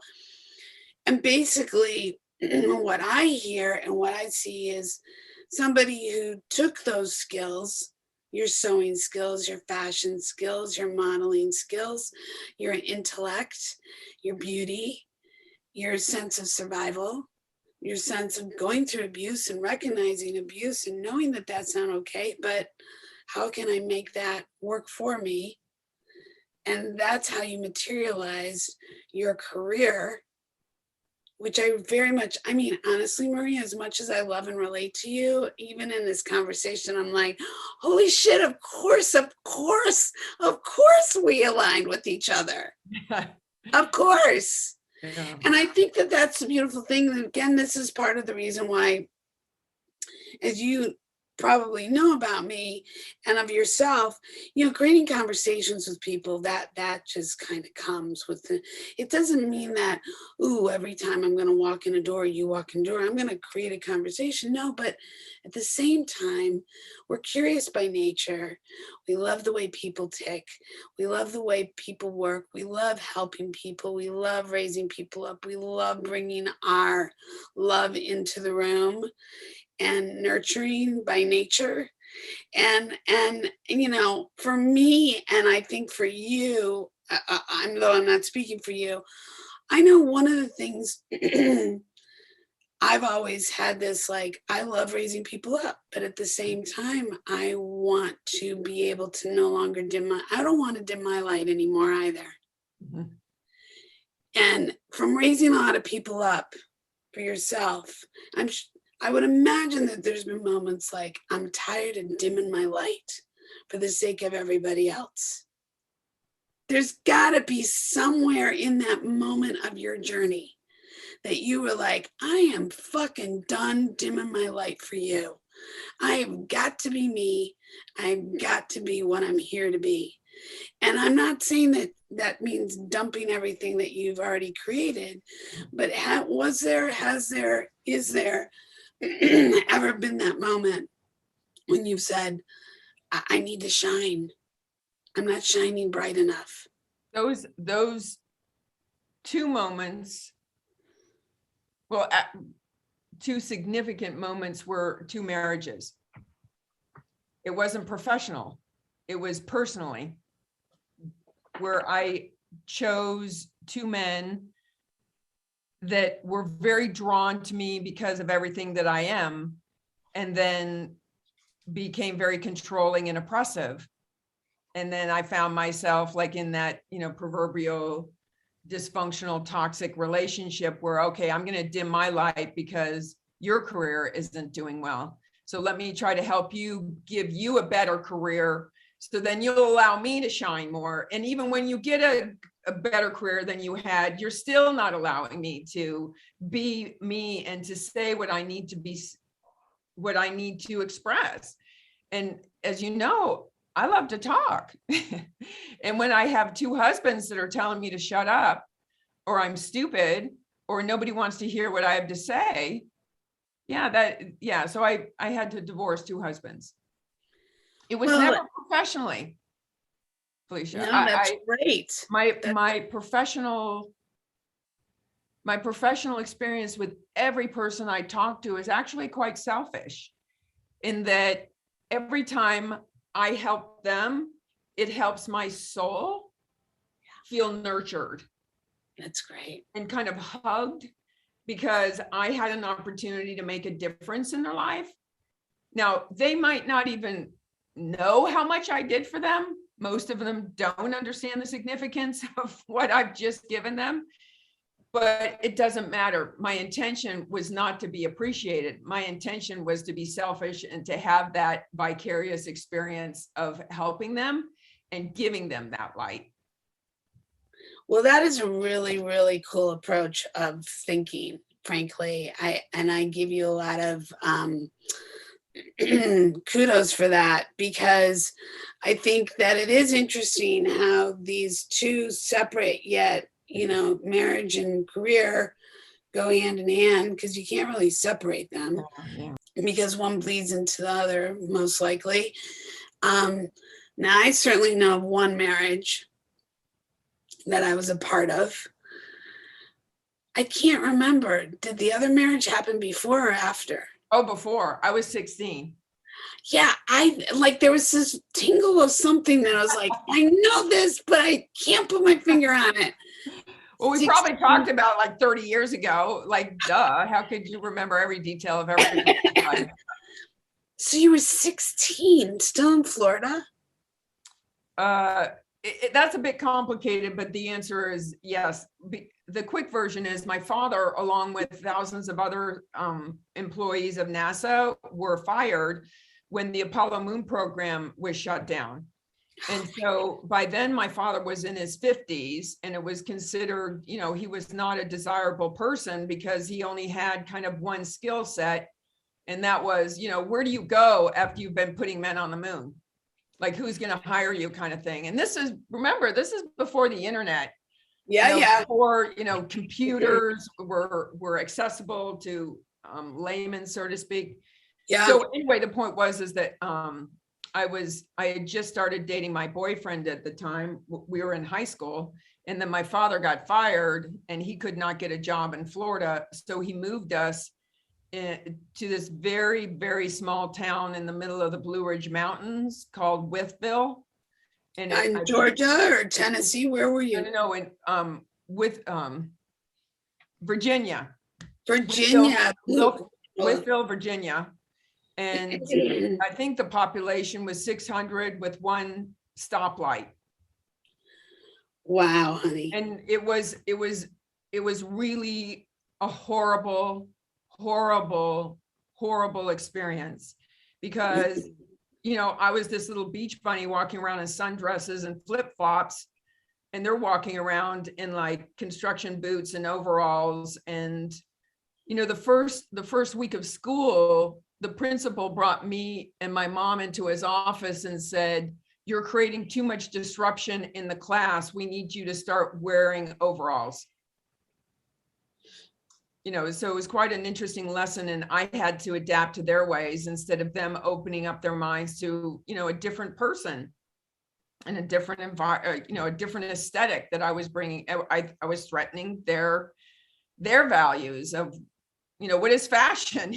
[SPEAKER 2] And basically what I hear and what I see is somebody who took those skills, your sewing skills, your fashion skills, your modeling skills, your intellect, your beauty, your sense of survival, your sense of going through abuse and recognizing abuse and knowing that that's not okay, but how can I make that work for me? And that's how you materialize your career which I very much, I mean, honestly, Maria, as much as I love and relate to you, even in this conversation, I'm like, holy shit, of course we aligned with each other. Of course.
[SPEAKER 1] Yeah.
[SPEAKER 2] And I think that that's a beautiful thing. And again, this is part of the reason why, as you probably know about me and of yourself, you know, creating conversations with people, that just kind of comes with it doesn't mean that, ooh, every time I'm going to walk in a door, you walk in a door, I'm going to create a conversation. No, but at the same time, we're curious by nature. We love the way people tick. We love the way people work. We love helping people. We love raising people up. We love bringing our love into the room and nurturing by nature. And you know, for me, and I think for you, though I'm not speaking for you, I know one of the things I've always had this, like, I love raising people up, but at the same time, I want to be able to no longer I don't want to dim my light anymore either.
[SPEAKER 1] Mhm.
[SPEAKER 2] And from raising a lot of people up for yourself, I would imagine that there's been moments like, I'm tired of dimming my light for the sake of everybody else. There's got to be somewhere in that moment of your journey that you were like, I am fucking done dimming my light for you. I've got to be me. I've got to be what I'm here to be. And I'm not saying that that means dumping everything that you've already created, but is there ever been that moment when you've said, I need to shine. I'm not shining bright enough?
[SPEAKER 1] Those two moments, well, two significant moments were two marriages. It wasn't professional. It was personally, where I chose two men that were very drawn to me because of everything that I am, and then became very controlling and oppressive. And then I found myself like in that, you know, proverbial dysfunctional, toxic relationship where, okay, I'm going to dim my light because your career isn't doing well. So let me try to help you, give you a better career. So then you'll allow me to shine more. And even when you get a better career than you had, you're still not allowing me to be me and to say what I need to be, what I need to express. And as you know, I love to talk. And when I have two husbands that are telling me to shut up, or I'm stupid, or nobody wants to hear what I have to say, so I had to divorce two husbands. It was never professionally, Felicia.
[SPEAKER 2] No, that's great.
[SPEAKER 1] My professional experience with every person I talk to is actually quite selfish, in that every time I help them, it helps my soul feel nurtured.
[SPEAKER 2] That's great.
[SPEAKER 1] And kind of hugged, because I had an opportunity to make a difference in their life. Now, they might not even know how much I did for them. Most of them don't understand the significance of what I've just given them, but it doesn't matter. My intention was not to be appreciated. My intention was to be selfish and to have that vicarious experience of helping them and giving them that light.
[SPEAKER 2] Well, that is a really, really cool approach of thinking, frankly. I give you a lot of kudos for that, because I think that it is interesting how these two separate yet, you know, marriage and career go hand in hand, because you can't really separate them.
[SPEAKER 1] Yeah.
[SPEAKER 2] Because one bleeds into the other, most likely. Now, I certainly know of one marriage that I was a part of. I can't remember. Did the other marriage happen before or after?
[SPEAKER 1] Oh, before. I was 16.
[SPEAKER 2] Yeah, there was this tingle of something that I was like, I know this, but I can't put my finger on it.
[SPEAKER 1] Well, we probably talked about like 30 years ago, like, duh, how could you remember every detail of everything?
[SPEAKER 2] So you were 16, still in Florida?
[SPEAKER 1] That's a bit complicated, but the answer is yes. the quick version is my father, along with thousands of other employees of NASA, were fired when the Apollo moon program was shut down. And so by then my father was in his 50s, and it was considered, you know, he was not a desirable person because he only had kind of one skill set. And that was, you know, where do you go after you've been putting men on the moon? Like, who's going to hire you, kind of thing. And this is, remember, this is before the internet.
[SPEAKER 2] Yeah, yeah.
[SPEAKER 1] Before, you know, computers were accessible to laymen, so to speak.
[SPEAKER 2] Yeah.
[SPEAKER 1] So anyway, the point is that I had just started dating my boyfriend at the time. We were in high school, and then my father got fired and he could not get a job in Florida. So he moved us to this very, very small town in the middle of the Blue Ridge Mountains called Wytheville. And
[SPEAKER 2] in Georgia or Tennessee, where were you?
[SPEAKER 1] No, in Virginia.
[SPEAKER 2] Virginia.
[SPEAKER 1] Wytheville, Virginia. And I think the population was 600 with one stoplight.
[SPEAKER 2] Wow, honey.
[SPEAKER 1] And it was really a horrible experience, because, you know, I was this little beach bunny walking around in sundresses and flip-flops, and they're walking around in like construction boots and overalls. And, you know, the first week of school, the principal brought me and my mom into his office and said, "You're creating too much disruption in the class. We need you to start wearing overalls." You know, so it was quite an interesting lesson, and I had to adapt to their ways instead of them opening up their minds to, you know, a different person and a different environment, you know, a different aesthetic that I was bringing. I was threatening their values of, you know, what is fashion.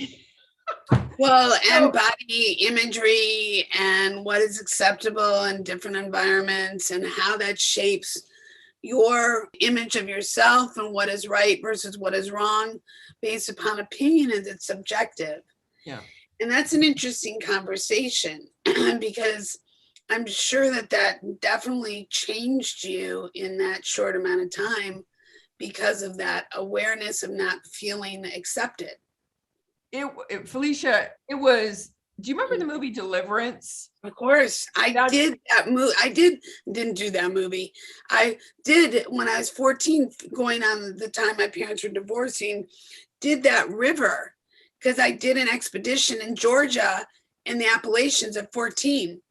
[SPEAKER 2] Well, and body imagery and what is acceptable in different environments and how that shapes your image of yourself and what is right versus what is wrong based upon opinion, and it's subjective.
[SPEAKER 1] Yeah.
[SPEAKER 2] And that's an interesting conversation because I'm sure that definitely changed you in that short amount of time because of that awareness of not feeling accepted.
[SPEAKER 1] Felicia, it was, do you remember the movie Deliverance?
[SPEAKER 2] Of course, I did that movie. Didn't do that movie. I did when I was 14, going on the time my parents were divorcing, did that river because I did an expedition in Georgia in the Appalachians at 14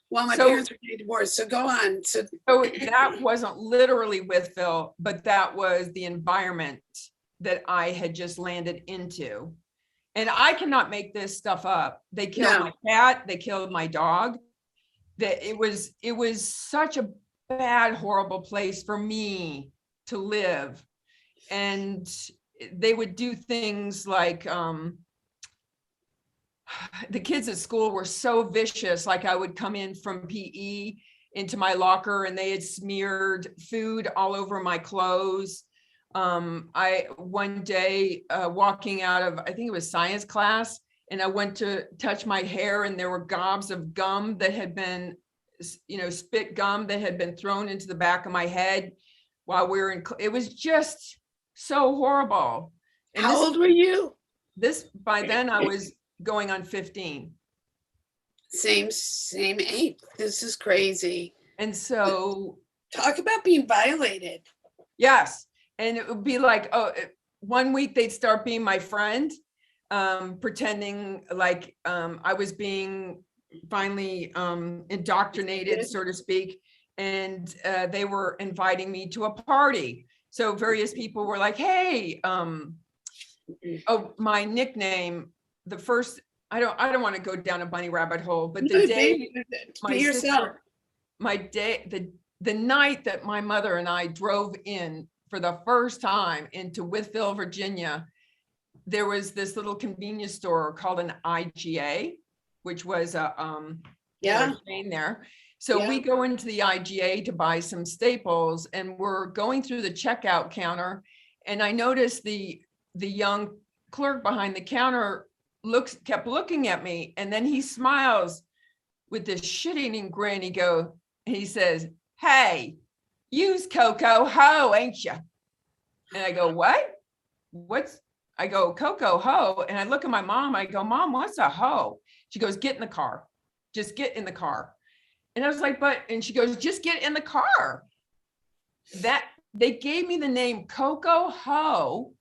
[SPEAKER 2] while my parents were getting divorced. So go on. So
[SPEAKER 1] that wasn't literally with Phil, but that was the environment that I had just landed into. And I cannot make this stuff up. They killed my cat. They killed my dog. That it was such a bad, horrible place for me to live. And they would do things like, the kids at school were so vicious. Like, I would come in from PE into my locker and they had smeared food all over my clothes. I one day walking out of, I think it was science class, and I went to touch my hair and there were gobs of gum that had been, you know, spit gum that had been thrown into the back of my head while we were in, it was just so horrible. And
[SPEAKER 2] how old were you?
[SPEAKER 1] By then I was going on 15. Same
[SPEAKER 2] age. This is crazy.
[SPEAKER 1] And so
[SPEAKER 2] talk about being violated.
[SPEAKER 1] Yes. And it would be like, oh, 1 week they'd start being my friend, pretending like I was being finally indoctrinated, so to speak. And they were inviting me to a party. So various people were like, hey, my nickname, the first, I don't want to go down a bunny rabbit hole, but the day, the night that my mother and I drove in for the first time into Wytheville, Virginia, there was this little convenience store called an IGA, which was a chain there. So we go into the IGA to buy some staples, and we're going through the checkout counter, and I noticed the young clerk behind the counter kept looking at me, and then he smiles with this shit-eating grin. He says, "Hey, you's Coco Ho, ain't you?" And I go, what? I go, Coco, hoe. And I look at my mom, I go, Mom, what's a hoe? She goes, get in the car. Just get in the car. And I was like, and she goes, just get in the car. That they gave me the name Coco Ho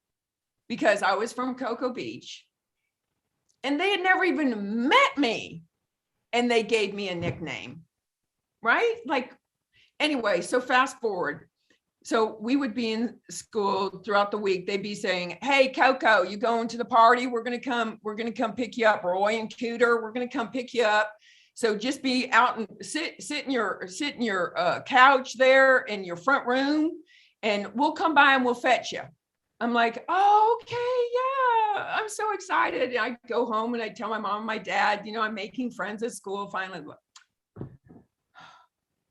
[SPEAKER 1] because I was from Cocoa Beach. And they had never even met me. And they gave me a nickname, right? Like, anyway, so fast forward. So we would be in school throughout the week. They'd be saying, hey, Coco, you going to the party? We're going to come pick you up. Roy and Cooter, we're going to come pick you up. So just be out and sit in your couch there in your front room, and we'll come by and we'll fetch you. I'm like, oh, okay, yeah, I'm so excited. And I go home and I tell my mom and my dad, I'm making friends at school finally.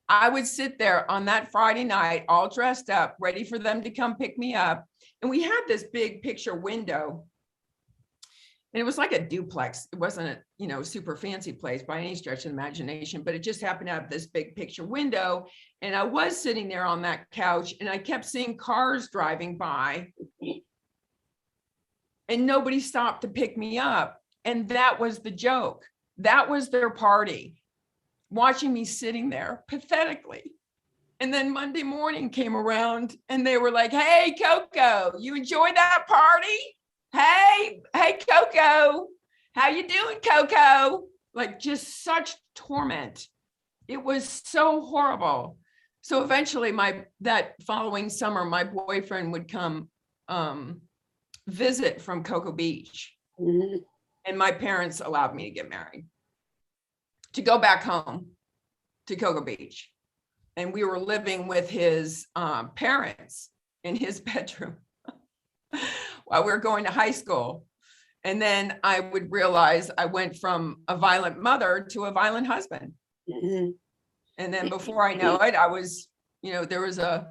[SPEAKER 1] I would sit there on that Friday night, all dressed up, ready for them to come pick me up. And we had this big picture window. And it was like a duplex. It wasn't a, super fancy place by any stretch of the imagination, but it just happened to have this big picture window. And I was sitting there on that couch and I kept seeing cars driving by and nobody stopped to pick me up. And that was the joke. That was their party, watching me sitting there pathetically. And then Monday morning came around and they were like, hey, Coco, you enjoy that party? Hey, Coco, how you doing, Coco? Like, just such torment. It was so horrible. So eventually that following summer, my boyfriend would come visit from Cocoa Beach. Mm-hmm. And my parents allowed me to get married, to go back home to Cocoa Beach. And we were living with his parents in his bedroom while we were going to high school. And then I would realize I went from a violent mother to a violent husband. Mm-hmm. And then before I know it, I was, there was a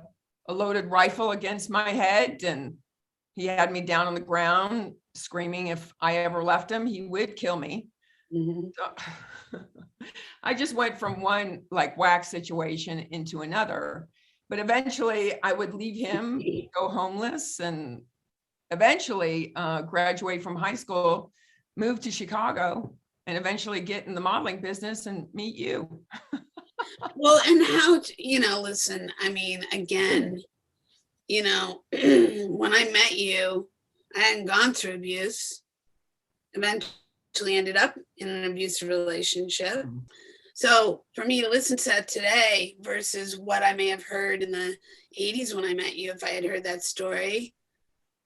[SPEAKER 1] loaded rifle against my head, and he had me down on the ground screaming if I ever left him, he would kill me. Mm-hmm. So, I just went from one like whack situation into another. But eventually I would leave him, go homeless, and eventually graduate from high school, move to Chicago, and eventually get in the modeling business and meet you.
[SPEAKER 2] Well, and how, listen, I mean, again, when I met you, I hadn't gone through abuse. Eventually ended up in an abusive relationship. Mm-hmm. So for me to listen to that today versus what I may have heard in the 80s when I met you, if I had heard that story,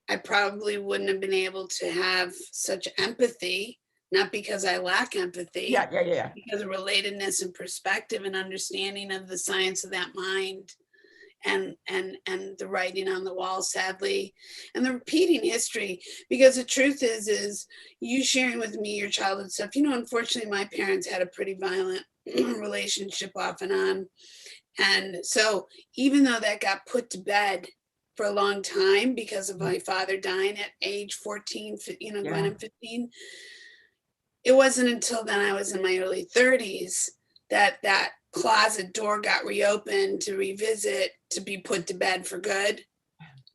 [SPEAKER 2] I probably wouldn't have been able to have such empathy, not because I lack empathy, yeah. Because of relatedness and perspective and understanding of the science of that mind and the writing on the wall, sadly, and the repeating history. Because the truth is you sharing with me your childhood stuff, unfortunately my parents had a pretty violent relationship off and on. And so even though that got put to bed for a long time because of my father dying at age 14, going on 15, it wasn't until then I was in my early 30s that closet door got reopened to revisit, to be put to bed for good,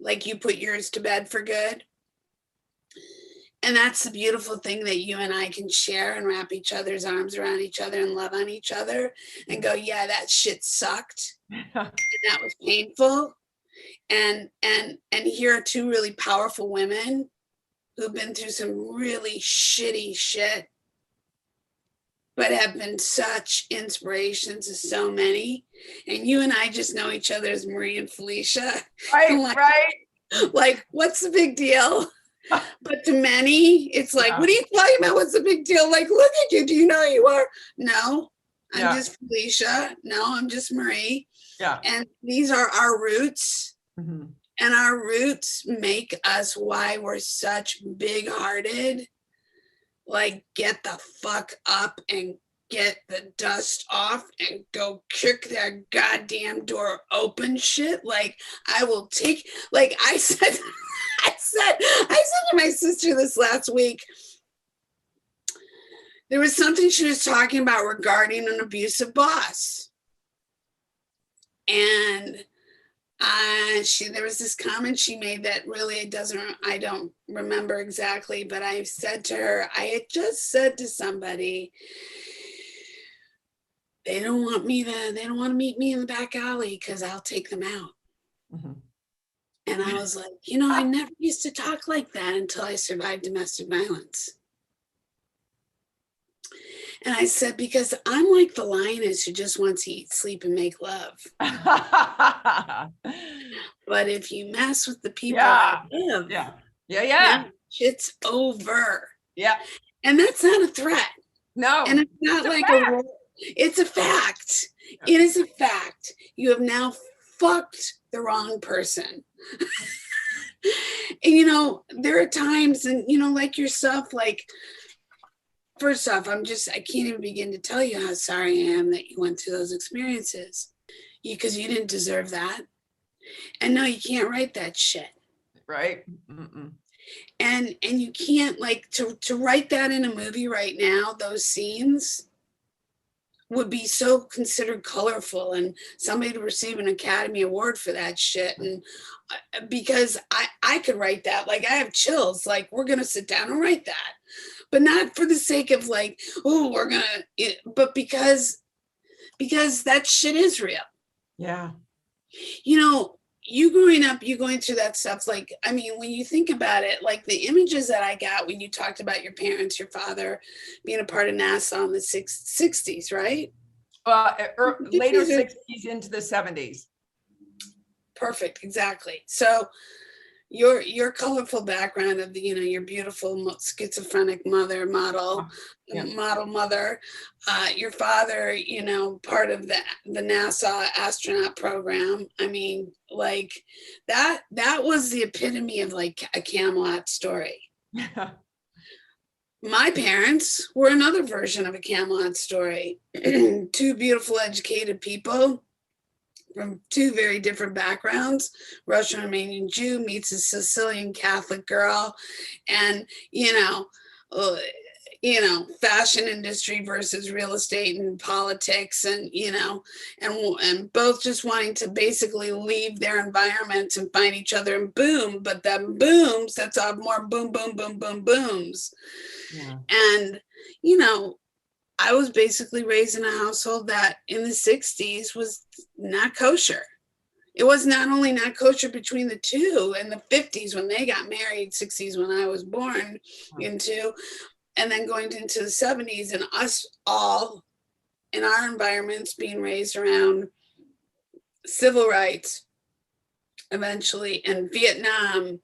[SPEAKER 2] like you put yours to bed for good. And that's the beautiful thing, that you and I can share and wrap each other's arms around each other and love on each other and go, yeah, that shit sucked. And that was painful. And here are two really powerful women who've been through some really shitty shit, but have been such inspirations to so many. And you and I just know each other as Marie and Felicia.
[SPEAKER 1] Right, right.
[SPEAKER 2] Like, what's the big deal? But to many, it's like, what are you talking about? What's the big deal? Like, look at you. Do you know who you are? No, I'm just Felicia. No, I'm just Marie. Yeah. And these are our roots. Mm-hmm. And our roots make us why we're such big-hearted. Like, get the fuck up and get the dust off and go kick that goddamn door open shit. Like, I will take, like I said, I said to my sister this last week, there was something she was talking about regarding an abusive boss. And There was this comment she made that really I don't remember exactly, but I said to her, I had just said to somebody, they don't want to meet me in the back alley because I'll take them out.
[SPEAKER 1] Mm-hmm.
[SPEAKER 2] And I was like, I never used to talk like that until I survived domestic violence. And I said, because I'm like the lioness who just wants to eat, sleep, and make love. But if you mess with the people I live, now shit's over.
[SPEAKER 1] Yeah.
[SPEAKER 2] And that's not a threat.
[SPEAKER 1] No.
[SPEAKER 2] And it's not like it's a fact. It is a fact. You have now fucked the wrong person. And there are times, and like yourself, like, first off, I can't even begin to tell you how sorry I am that you went through those experiences, because you didn't deserve that. And no, you can't write that shit.
[SPEAKER 1] Right. Mm-mm.
[SPEAKER 2] And you can't, like, to write that in a movie right now, those scenes would be so considered colorful, and somebody to receive an Academy Award for that shit. And because I could write that, like, I have chills, like, we're going to sit down and write that, but not for the sake of like, oh, but because that shit is real.
[SPEAKER 1] Yeah.
[SPEAKER 2] You growing up, you going through that stuff. Like, I mean, when you think about it, like the images that I got when you talked about your parents, your father being a part of NASA in the 60s, right?
[SPEAKER 1] Later 60s into the 70s.
[SPEAKER 2] Perfect. Exactly. So your colorful background of your beautiful schizophrenic mother model mother, your father, part of the NASA astronaut program. I mean, like that was the epitome of like a Camelot story. My parents were another version of a Camelot story. Two beautiful, educated people from two very different backgrounds. Russian Armenian Jew meets a Sicilian Catholic girl, and fashion industry versus real estate and politics, and and both just wanting to basically leave their environments and find each other, and boom, but that boom sets off more boom, boom, boom, boom, booms. Yeah. And I was basically raised in a household that in the 60s was not kosher. It was not only not kosher between the two in the 50s when they got married, 60s when I was born into, and then going into the 70s, and us all in our environments being raised around civil rights eventually, and Vietnam,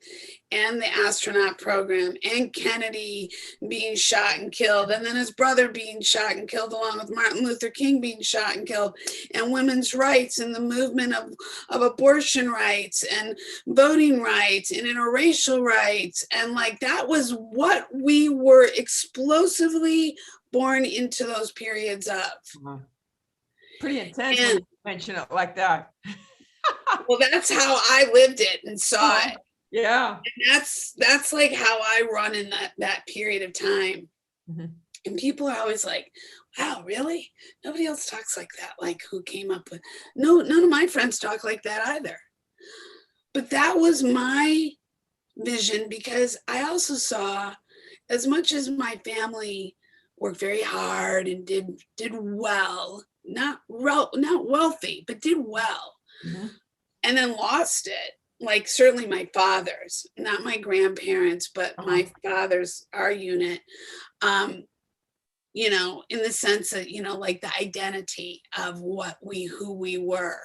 [SPEAKER 2] and the astronaut program, and Kennedy being shot and killed, and then his brother being shot and killed, along with Martin Luther King being shot and killed, and women's rights, and the movement of abortion rights, and voting rights, and interracial rights. And like, that was what we were explosively born into those periods of.
[SPEAKER 1] Pretty intense when you mention it like that.
[SPEAKER 2] Well, that's how I lived it and saw it.
[SPEAKER 1] Yeah.
[SPEAKER 2] And that's like how I run in that period of time. Mm-hmm. And people are always like, wow, really? Nobody else talks like that. Like, who came up with, no, none of my friends talk like that either. But that was my vision, because I also saw, as much as my family worked very hard and did well, not wealthy, but did well. Mm-hmm. And then lost it. Like, certainly my father's, not my grandparents, but my father's, our unit, in the sense that, like the identity of who we were,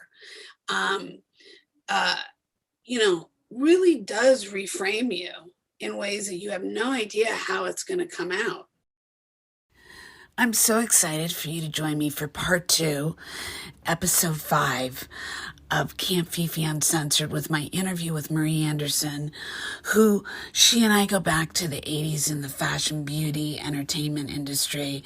[SPEAKER 2] really does reframe you in ways that you have no idea how it's going to come out. I'm so excited for you to join me for part 2, episode 5 of Camp Fifi Uncensored, with my interview with Marie Anderson, who she and I go back to the 80s in the fashion, beauty, entertainment industry,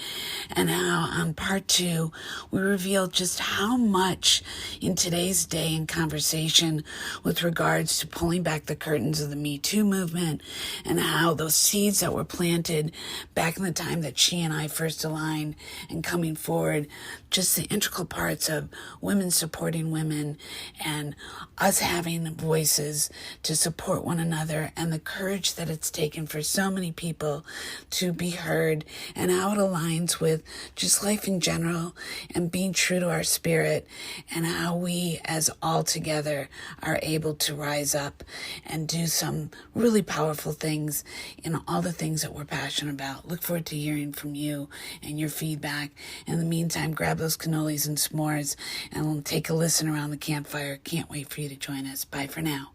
[SPEAKER 2] and how on part 2, we reveal just how much in today's day and conversation with regards to pulling back the curtains of the Me Too movement, and how those seeds that were planted back in the time that she and I first aligned and coming forward, just the integral parts of women supporting women and us having voices to support one another, and the courage that it's taken for so many people to be heard, and how it aligns with just life in general and being true to our spirit, and how we as all together are able to rise up and do some really powerful things in all the things that we're passionate about. Look forward to hearing from you and your feedback. In the meantime, grab those cannolis and s'mores and we'll take a listen around the campfire. Can't wait for you to join us. Bye for now.